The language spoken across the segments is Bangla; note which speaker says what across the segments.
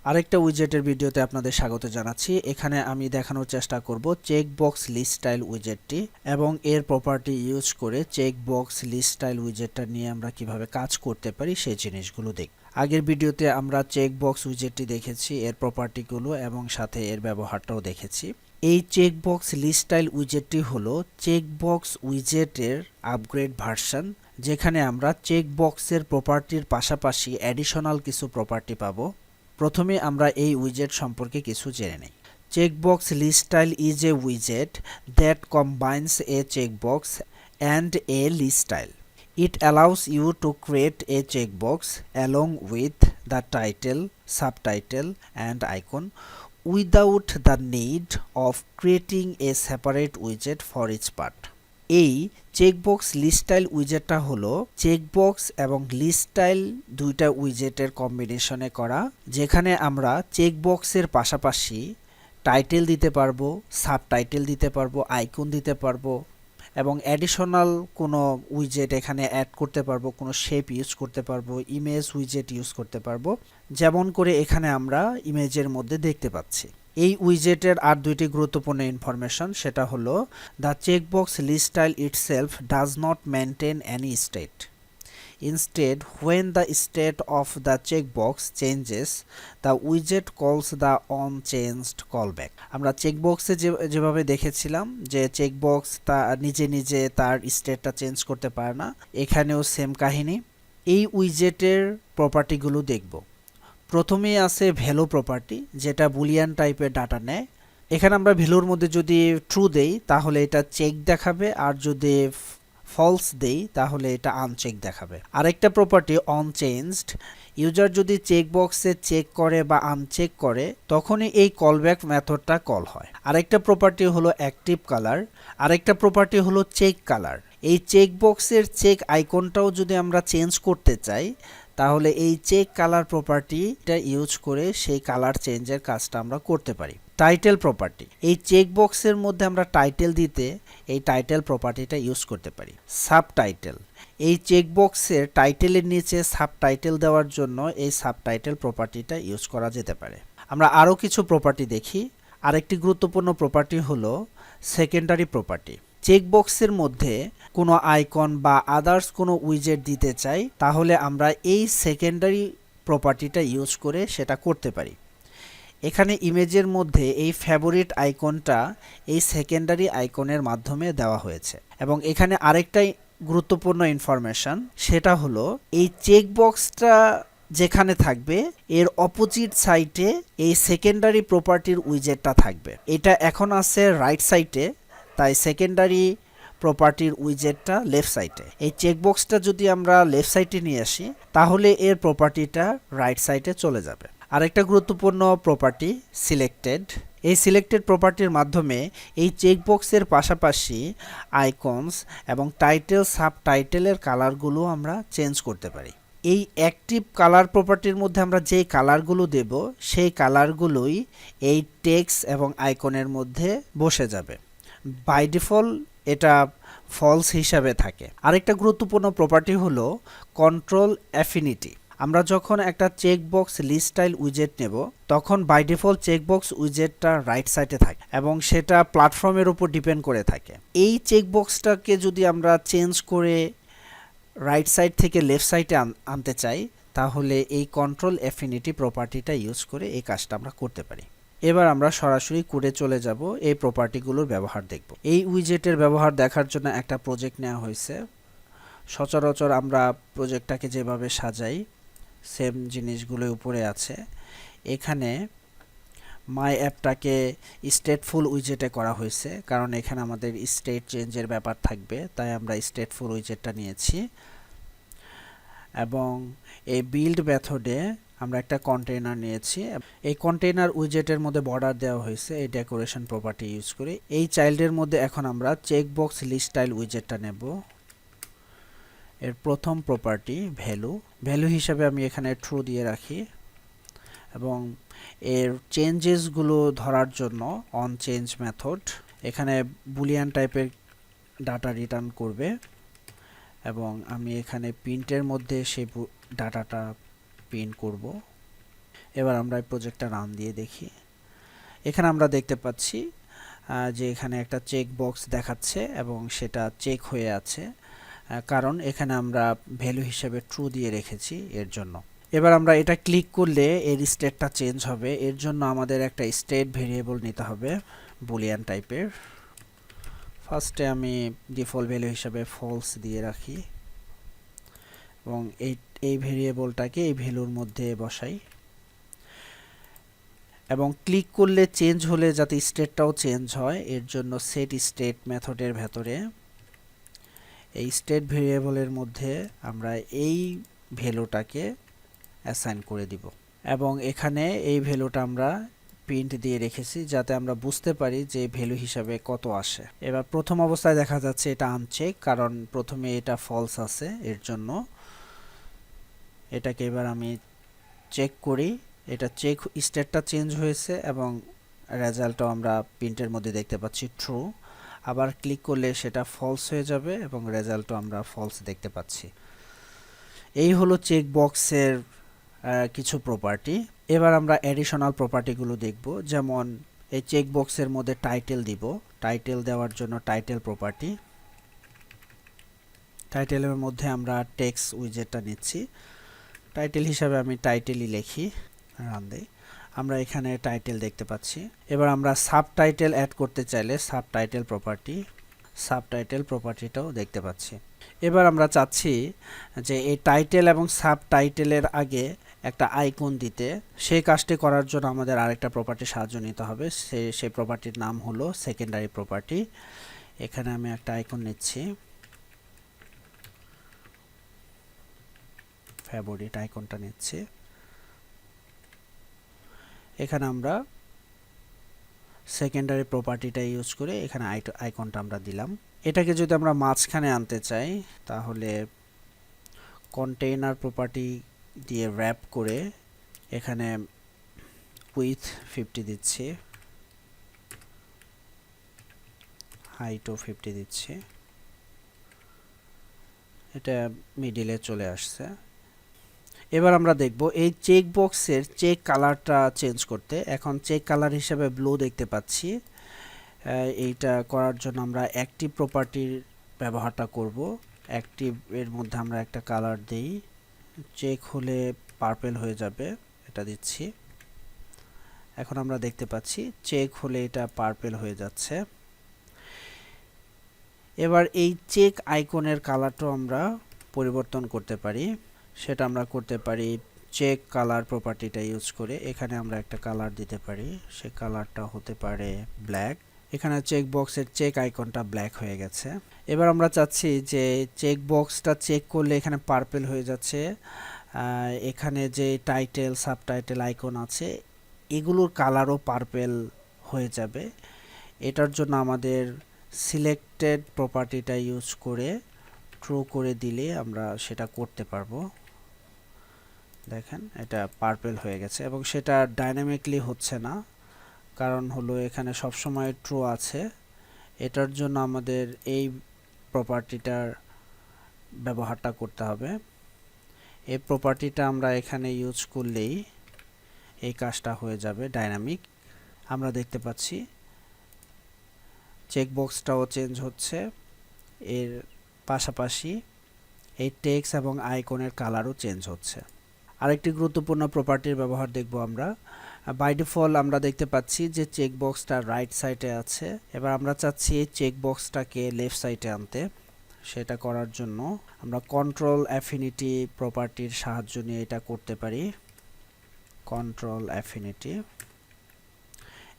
Speaker 1: আরেকটা উইজেটের ভিডিওতে আপনাদের স্বাগত জানাচ্ছি। এখানে আমি দেখানোর চেষ্টা করব চেকবক্স লিস্ট স্টাইল উইজেটটি এবং এর প্রপার্টি ইউজ করে চেকবক্স লিস্ট স্টাইল উইজেটটা নিয়ে আমরা কিভাবে কাজ করতে পারি সেই জিনিসগুলো দেখব। আগের ভিডিওতে আমরা চেকবক্স উইজেটটি দেখেছি, এর প্রপার্টিগুলো এবং সাথে এর ব্যবহারটাও দেখেছি। এই চেকবক্স লিস্ট স্টাইল উইজেটটি হলো চেকবক্স উইজেটের আপগ্রেড ভার্সন, যেখানে আমরা চেকবক্সের প্রপার্টির পাশাপাশি অ্যাডিশনাল কিছু প্রপার্টি পাবো। প্রথমে আমরা এই উইজেট সম্পর্কে কিছু জেনে নেই। Checkbox list style is a উইজেট that combines a checkbox and a list style. It allows you to create a checkbox along with the title, subtitle and icon without the need of creating a separate widget for each part. এই চেকবক্স লিস্ট স্টাইল উইজেটটা হলো চেকবক্স এবং লিস্ট স্টাইল দুইটা উইজেটের কম্বিনেশনে করা, যেখানে আমরা চেকবক্সের পাশাপাশি টাইটেল দিতে পারবো, সাবটাইটেল দিতে পারবো, আইকন দিতে পারবো এবং অ্যাডিশনাল কোনো উইজেট এখানে অ্যাড করতে পারবো, কোনো শেপ ইউজ করতে পারবো, ইমেজ উইজেট ইউজ করতে পারবো, যেমন করে এখানে আমরা ইমেজের মধ্যে দেখতে পাচ্ছি। এই উইজেটের আর দুইটি গুরুত্বপূর্ণ ইনফরমেশন, সেটা হলো the checkbox list style itself does not maintain any state. Instead, when the state of the checkbox changes, the widget calls the onChanged callback. আমরা চেকবক্সে যেভাবে দেখেছিলাম যে চেকবক্স তা নিজে নিজে তার স্টেটটা চেঞ্জ করতে পারে না, এখানেও সেম কাহিনী। এই উইজেটের প্রপার্টিগুলো দেখব। প্রথমেই আছে ভ্যালু প্রপার্টি, যেটা বুলিয়ান টাইপের ডাটা নেয়। এখানে আমরা ভ্যালুর মধ্যে যদি ট্রু দেই তাহলে এটা চেক দেখাবে, আর যদি ফলস দেই তাহলে এটা আনচেক দেখাবে। আরেকটা প্রপার্টি অনচেঞ্জড। ইউজার যদি চেকবক্সে চেক করে বা আনচেক করে তখনই এই কলব্যাক মেথডটা কল হয়। আরেকটা প্রপার্টি হলো অ্যাক্টিভ কালার। আরেকটা প্রপার্টি হলো চেক কালার। এই চেকবক্সের চেক আইকনটাও যদি আমরা চেঞ্জ করতে চাই তাহলে এই চেক কালার প্রপার্টিটা ইউজ করে সেই কালার চেঞ্জের কাজটা আমরা করতে পারি। টাইটেল প্রপার্টি, এই চেকবক্সের মধ্যে আমরা টাইটেল দিতে এই টাইটেল প্রপার্টিটা ইউজ করতে পারি। সাবটাইটেল, এই চেকবক্সের টাইটেলের নিচে সাবটাইটেল দেওয়ার জন্য এই সাবটাইটেল প্রপার্টিটা ইউজ করা যেতে পারে। আমরা আরও কিছু প্রপার্টি দেখি। আরেকটি গুরুত্বপূর্ণ প্রপার্টি হলো সেকেন্ডারি প্রপার্টি। চেকবক্সের মধ্যে কোনো আইকন বা আদার্স কোনো উইজেট দিতে চাই তাহলে আমরা এই সেকেন্ডারি প্রপার্টিটা ইউজ করে সেটা করতে পারি। এখানে ইমেজের মধ্যে এই ফেভারিট আইকনটা এই সেকেন্ডারি আইকনের মাধ্যমে দেওয়া হয়েছে। এবং এখানে আরেকটাই গুরুত্বপূর্ণ ইনফরমেশন, সেটা হলো এই চেকবক্সটা যেখানে থাকবে এর অপোজিট সাইডে এই সেকেন্ডারি প্রপার্টির উইজেটটা থাকবে। এটা এখন আছে রাইট সাইডে, তাই সেকেন্ডারি প্রপার্টির উইজেটটা লেফট সাইডে। এই চেকবক্সটা যদি আমরা লেফট সাইডে নিয়ে আসি তাহলে এর প্রপার্টিটা রাইট সাইডে চলে যাবে। আরেকটা গুরুত্বপূর্ণ প্রপার্টি সিলেক্টেড। এই সিলেক্টেড প্রপার্টির মাধ্যমে এই চেকবক্সের পাশাপাশি আইকনস এবং টাইটেল সাবটাইটেলের কালারগুলো আমরা চেঞ্জ করতে পারি। এই অ্যাক্টিভ কালার প্রপার্টির মধ্যে আমরা যে কালারগুলো দেব সেই কালারগুলোই এই টেক্সট এবং আইকনের মধ্যে বসে যাবে। বাই ডিফল্ট এটা ফলস হিসাবে থাকে। আরেকটা গুরুত্বপূর্ণ প্রপার্টি হলো কন্ট্রোল অ্যাফিনিটি। আমরা যখন একটা চেকবক্স লিস্ট স্টাইল উইজেট নেব তখন বাই ডিফল্ট চেকবক্স উইজেটটা রাইট সাইডে থাকে এবং সেটা প্ল্যাটফর্মের উপর ডিপেন্ড করে থাকে। এই চেকবক্সটাকে যদি আমরা চেঞ্জ করে রাইট সাইড থেকে লেফট সাইডে আনতে চাই তাহলে এই কন্ট্রোল অ্যাফিনিটি প্রপার্টিটা ইউজ করে এই কাজটা আমরা করতে পারি। এবার আমরা সরাসরি কোডে চলে যাব, এই প্রপার্টিগুলোর ব্যবহার দেখব। এই উইজেটের ব্যবহার দেখার জন্য একটা প্রজেক্ট নেওয়া হয়েছে। সচরাচর আমরা প্রজেক্টটাকে যেভাবে সাজাই সেম জিনিসগুলো উপরে আছে। এখানে মাই অ্যাপটাকে স্টেটফুল উইজেটে করা হয়েছে, কারণ এখানে আমাদের স্টেট চেঞ্জের ব্যাপার থাকবে, তাই আমরা স্টেটফুল উইজেটটা নিয়েছি। এবং এই বিল্ড মেথডে আমরা একটা কন্টেইনার নিয়েছি। এই কন্টেইনার উইজেটের মধ্যে বর্ডার দেওয়া হয়েছে এই ডেকোরেশন প্রপার্টি ইউজ করে। এই চাইল্ডের মধ্যে এখন আমরা চেকবক্স লিস্ট স্টাইল উইজেটটা নেব। এর প্রথম প্রপার্টি ভ্যালু হিসাবে আমি এখানে ট্রু দিয়ে রাখি এবং এর চেঞ্জেসগুলো ধরার জন্য অনচেঞ্জ মেথড। এখানে বুলিয়ান টাইপের ডাটা রিটার্ন করবে এবং আমি এখানে প্রিন্টের মধ্যে সেই ডাটাটা প্রিন্ট করব। এবার আমরা এই প্রজেক্টটা রান দিয়ে দেখি। এখানে আমরা দেখতে পাচ্ছি যে এখানে একটা চেক বক্স দেখাচ্ছে এবং সেটা চেক হয়ে আছে, কারণ এখানে আমরা ভ্যালু হিসেবে ট্রু দিয়ে রেখেছি এর জন্য। এবার আমরা এটা ক্লিক করলে এর স্টেটটা চেঞ্জ হবে। এর জন্য আমাদের একটা স্টেট ভেরিয়েবল নিতে হবে বুলিয়ান টাইপের। ফার্স্টে আমি ডিফল্ট ভ্যালু হিসেবে ফলস দিয়ে রাখি এবং এই ভেরিয়েবলটাকে এই ভ্যালুর মধ্যে বসাই এবং ক্লিক করলে চেঞ্জ হলে যাতে স্টেটটাও চেঞ্জ হয় এর জন্য সেট স্টেট মেথডের ভেতরে এই স্টেট ভেরিয়েবলের মধ্যে আমরা এই ভ্যালুটাকে অ্যাসাইন করে দিব এবং এখানে এই ভ্যালুটা আমরা প্রিন্ট দিয়ে রেখেছি যাতে আমরা বুঝতে পারি যে ভ্যালু হিসাবে কত আসে। এবার প্রথম অবস্থায় দেখা যাচ্ছে এটা আনচেক, কারণ প্রথমে এটা ফলস আছে এর জন্য। এটাকে এবার আমি চেক করি, এটা চেক স্টেটটা চেঞ্জ হয়েছে এবং রেজাল্টও আমরা প্রিন্টের মধ্যে দেখতে পাচ্ছি ট্রু। আবার ক্লিক করলে সেটা ফলস হয়ে যাবে এবং রেজাল্টও আমরা ফলস দেখতে পাচ্ছি। এই হলো চেক বক্সের কিছু প্রপার্টি। এবার আমরা অ্যাডিশনাল প্রপার্টিগুলো দেখব, যেমন এই চেক বক্সের মধ্যে টাইটেল দিব। টাইটেল দেওয়ার জন্য টাইটেল প্রপার্টি, টাইটেলের মধ্যে আমরা টেক্সট উইজেটটা নিচ্ছি। টাইটেল হিসাবে আমি টাইটেলই লিখি, রান দেই। আমরা এখানে টাইটেল দেখতে পাচ্ছি। এবার আমরা সাবটাইটেল অ্যাড করতে চাইলে সাবটাইটেল প্রপার্টিটাও দেখতে পাচ্ছি। এবার আমরা চাচ্ছি যে এই টাইটেল এবং সাবটাইটেলের আগে একটা আইকন দিতে। সেই কাজটি করার জন্য আমাদের আরেকটা প্রপার্টি সাহায্য নিতে হবে। সেই প্রপার্টির নাম হলো সেকেন্ডারি প্রপার্টি। এখানে আমি একটা আইকন নিচ্ছি, ফেভারিট আইকনটা নিচ্ছি। এখানে আমরা সেকেন্ডারি প্রপার্টিটা ইউজ করে এখানে আইকনটা আমরা দিলাম। এটাকে যদি আমরা মাঝখানে আনতে চাই তাহলে কন্টেইনার প্রপার্টি দিয়ে র্যাপ করে এখানে উইথ 50 দিচ্ছি, হাইটও 50 দিচ্ছি। এটা মিডিলে চলে আসছে। এবার আমরা দেখব এই চেক বক্সের চেক কালারটা চেঞ্জ করতে। এখন চেক কালার হিসেবে ব্লু দেখতে পাচ্ছি। এইটা করার জন্য আমরা অ্যাক্টিভ প্রপার্টির ব্যবহারটা করব। অ্যাক্টিভ এর মধ্যে আমরা একটা কালার দেই, চেক হলে পার্পল হয়ে যাবে, এটা দিচ্ছি। এখন আমরা দেখতে পাচ্ছি চেক হলে এটা পার্পল হয়ে যাচ্ছে। এবার এই চেক আইকনের কালারটাও আমরা পরিবর্তন করতে পারি। সেটা আমরা করতে পারি চেক কালার প্রপার্টিটা ইউজ করে। এখানে আমরা একটা কালার দিতে পারি, সে কালারটা হতে পারে ব্ল্যাক। এখানে চেক বক্সের চেক আইকনটা ব্ল্যাক হয়ে গেছে। এবার আমরা চাচ্ছি যে চেক বক্সটা চেক করলে এখানে পার্পল হয়ে যাচ্ছে। এখানে যে টাইটেল সাবটাইটেল আইকন আছে এগুলোর কালারও পার্পল হয়ে যাবে। এটার জন্য আমাদের সিলেক্টেড প্রপার্টিটা ইউজ করে ট্রু করে দিলে আমরা সেটা করতে পারবো। দেখেন এটা পার্পল হয়ে গেছে এবং সেটা ডাইনামিকলি হচ্ছে না, কারণ হলো এখানে সবসময় ট্রু আছে। এটার জন্য আমাদের এই প্রপার্টিটার ব্যবহারটা করতে হবে। এই প্রপার্টিটা আমরা এখানে ইউজ করলেই এই কাজটা হয়ে যাবে ডাইনামিক। আমরা দেখতে পাচ্ছি চেকবক্সটাও চেঞ্জ হচ্ছে, এর পাশাপাশি এই টেক্সট এবং আইকনের কালারও চেঞ্জ হচ্ছে। আরেকটি গুরুত্বপূর্ণ প্রপার্টির ব্যবহার দেখব আমরা। বাই ডিফল্ট আমরা দেখতে পাচ্ছি যে চেকবক্সটা রাইট সাইডে আছে। এবার আমরা চাচ্ছি চেকবক্সটাকে লেফট সাইডে আনতে। সেটা করার জন্য আমরা কন্ট্রোল অ্যাফিনিটি প্রপার্টির সাহায্য নিয়ে এটা করতে পারি। কন্ট্রোল অ্যাফিনিটি,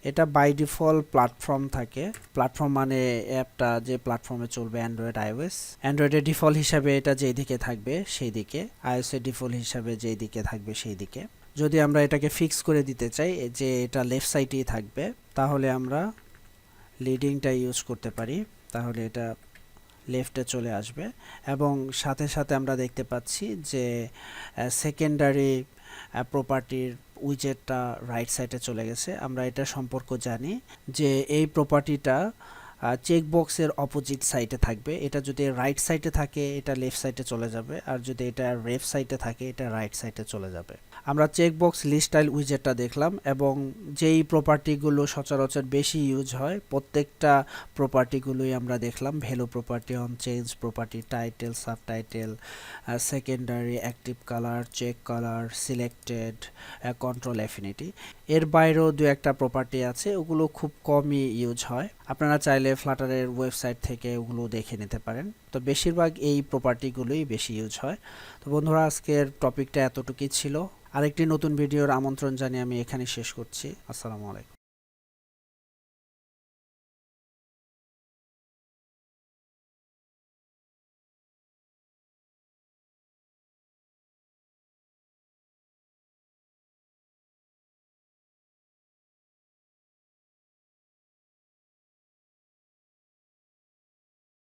Speaker 1: এটা বাই ডিফল্ট প্ল্যাটফর্ম থাকে। প্ল্যাটফর্ম মানে অ্যাপটা যে প্ল্যাটফর্মে চলবে, অ্যান্ড্রয়েড আইওএস। অ্যান্ড্রয়েডের ডিফল্ট হিসাবে এটা যেই দিকে থাকবে সেই দিকে, আইওএসের ডিফল্ট হিসাবে যেই দিকে থাকবে সেই দিকে। যদি আমরা এটাকে ফিক্স করে দিতে চাই যে এটা লেফট সাইডেই থাকবে, তাহলে আমরা লিডিংটা ইউজ করতে পারি, তাহলে এটা লেফটে চলে আসবে। এবং সাথে সাথে আমরা দেখতে পাচ্ছি যে সেকেন্ডারি প্রপার্টির উইজেটটা রাইট সাইডে চলে গেছে। আমরা এটা সম্পর্ক জানি যে এই প্রপার্টিটা চেকবক্সের অপোজিট সাইডে থাকবে। এটা যদি রাইট সাইডে থাকে এটা লেফট সাইডে চলে যাবে, আর যদি এটা লেফট সাইডে থাকে এটা রাইট সাইডে চলে যাবে। আমরা চেকবক্স লিস্ট স্টাইল উইজেটটা দেখলাম এবং যেই প্রপার্টিগুলো সচরাচর বেশি ইউজ হয় প্রত্যেকটা প্রপার্টিগুলোই আমরা দেখলাম। Value property, on change property, title, subtitle, secondary, active colour, check colour, selected, control affinity. এর বাইরেও দু একটা প্রপার্টি আছে, ওগুলো খুব কমই ইউজ হয়। আপনারা চাইলে ফ্লাটারের ওয়েবসাইট থেকে ওগুলো দেখে নিতে পারেন। তো বেশিরভাগ এই প্রপার্টিগুলোই বেশি ইউজ হয়। তো বন্ধুরা, আজকের টপিকটা এতটুকুই ছিল। আরেকটি নতুন ভিডিওর আমন্ত্রণ জানিয়ে আমি এখানে শেষ করছি। আসসালামু আলাইকুম।